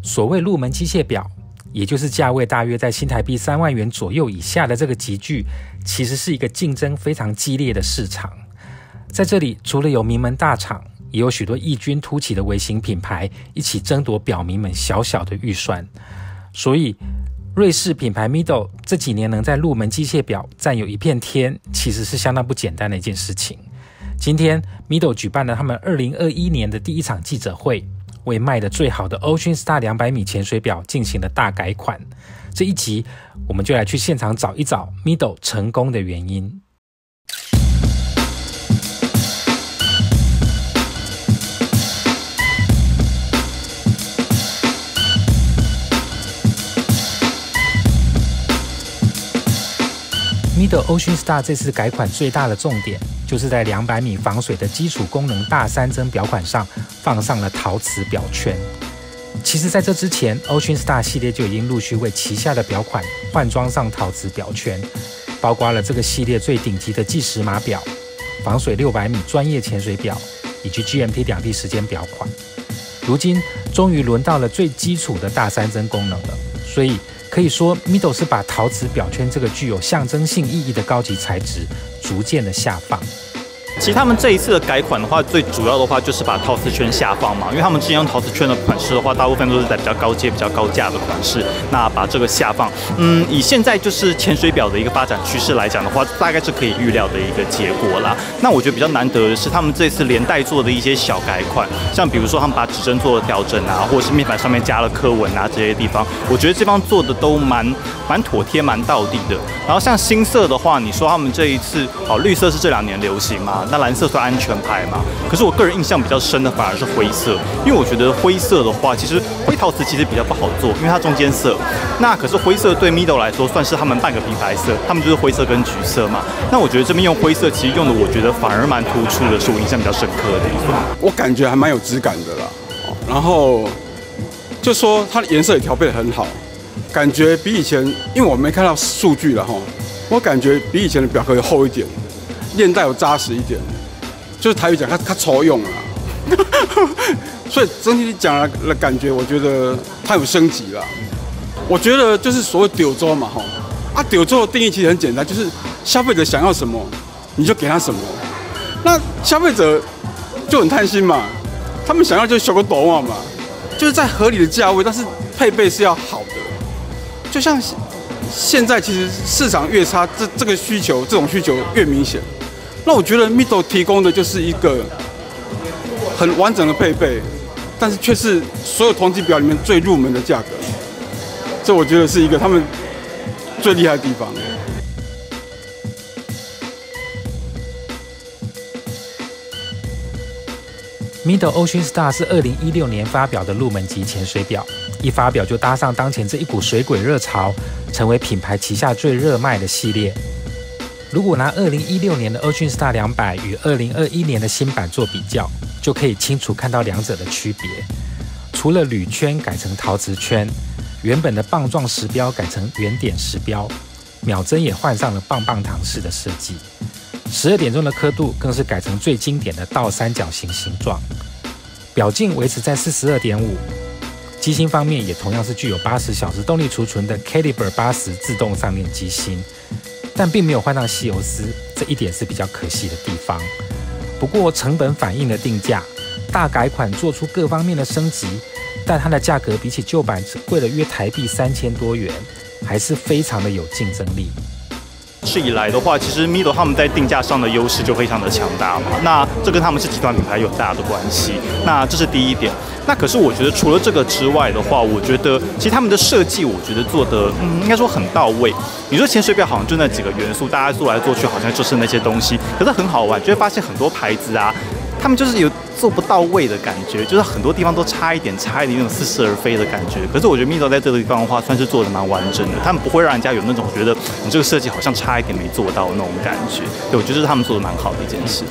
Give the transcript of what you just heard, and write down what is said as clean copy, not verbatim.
所谓入门机械表，也就是价位大约在新台币3万元左右以下的这个级距，其实是一个竞争非常激烈的市场。在这里，除了有名门大厂，也有许多异军突起的微型品牌一起争夺表迷们小小的预算。所以瑞士品牌 Mido 这几年能在入门机械表占有一片天，其实是相当不简单的一件事情。今天 Mido 举办了他们2021年的第一场记者会，为卖得最好的 Ocean Star 200米潜水表进行了大改款。这一集我们就来去现场找一找 Mido 成功的原因。Mido Ocean Star 这次改款最大的重点，就是在200米防水的基础功能大3针表款上放上了陶瓷表圈。其实在这之前 Ocean Star 系列就已经陆续为旗下的表款换装上陶瓷表圈，包括了这个系列最顶级的计时码表、防水600米专业潜水表以及 GMT 2D 时间表款。如今终于轮到了最基础的大3针功能了，所以可以说 Mido 是把陶瓷表圈这个具有象征性意义的高级材质逐渐的下放。其实他们这一次的改款的话，最主要的话就是把陶瓷圈下放嘛，因为他们之前用陶瓷圈的款式的话，大部分都是在比较高阶、比较高价的款式。那把这个下放，以现在就是潜水表的一个发展趋势来讲的话，大概是可以预料的一个结果啦。那我觉得比较难得的是，他们这次连带做的一些小改款，像比如说他们把指针做了调整啊，或者是面板上面加了刻纹啊这些地方，我觉得这方做的都蛮妥帖、蛮到地的。然后像新色的话，你说他们这一次绿色是这2年流行嘛？那蓝色算安全牌嘛？可是我个人印象比较深的反而是灰色，因为我觉得灰色的话，其实灰陶瓷其实比较不好做，因为它中间色。那可是灰色对 Mido 来说算是他们半个品牌色，他们就是灰色跟橘色嘛。那我觉得这边用灰色，其实用的我觉得反而蛮突出的，是我印象比较深刻的地方。我感觉还蛮有质感的啦，然后就说它的颜色也调配得很好，感觉比以前，因为我没看到数据了哈，我感觉比以前的表壳有厚一点。链带有扎实一点，就是台语讲它抽用了，所以整体讲的感觉，我觉得它有升级了。我觉得就是所谓丢周嘛哈，丢周的定义其实很简单，就是消费者想要什么，你就给他什么。那消费者就很贪心嘛，他们想要就修个斗嘛，就是在合理的价位，但是配备是要好的。就像现在其实市场越差，这种需求越明显。那我觉得 Mido 提供的就是一个很完整的配备，但是却是所有同级表里面最入门的价格，这我觉得是一个他们最厉害的地方。Mido Ocean Star 是2016年发表的入门级潜水表，一发表就搭上当前这一股水鬼热潮，成为品牌旗下最热卖的系列。如果拿2016年的 Ocean Star 200与2021年的新版做比较，就可以清楚看到两者的区别。除了铝圈改成陶瓷圈，原本的棒状石标改成圆点石标，秒针也换上了棒棒糖式的设计。12点钟的刻度更是改成最经典的倒三角形形状，表径维持在42.5，机芯方面也同样是具有80小时动力储存的 Caliber 80自动上链机芯，但并没有换上稀有丝，这一点是比较可惜的地方。不过成本反映了定价，大改款做出各方面的升级，但它的价格比起旧版只贵了约台币3000多元，还是非常的有竞争力。是以来的话，其实 Mido 他们在定价上的优势就非常的强大嘛，那这跟他们是集团品牌有很大的关系，那这是第一点。那可是我觉得除了这个之外的话，我觉得其实他们的设计，我觉得做的应该说很到位。你说潜水表好像就那几个元素，大家做来做去好像就是那些东西，可是很好玩，就会发现很多牌子啊，他们就是有做不到位的感觉，就是很多地方都差一点那种似是而非的感觉。可是我觉得 Mido 在这个地方的话，算是做的蛮完整的，他们不会让人家有那种觉得你这个设计好像差一点没做到的那种感觉。对，我觉得这是他们做的蛮好的一件事。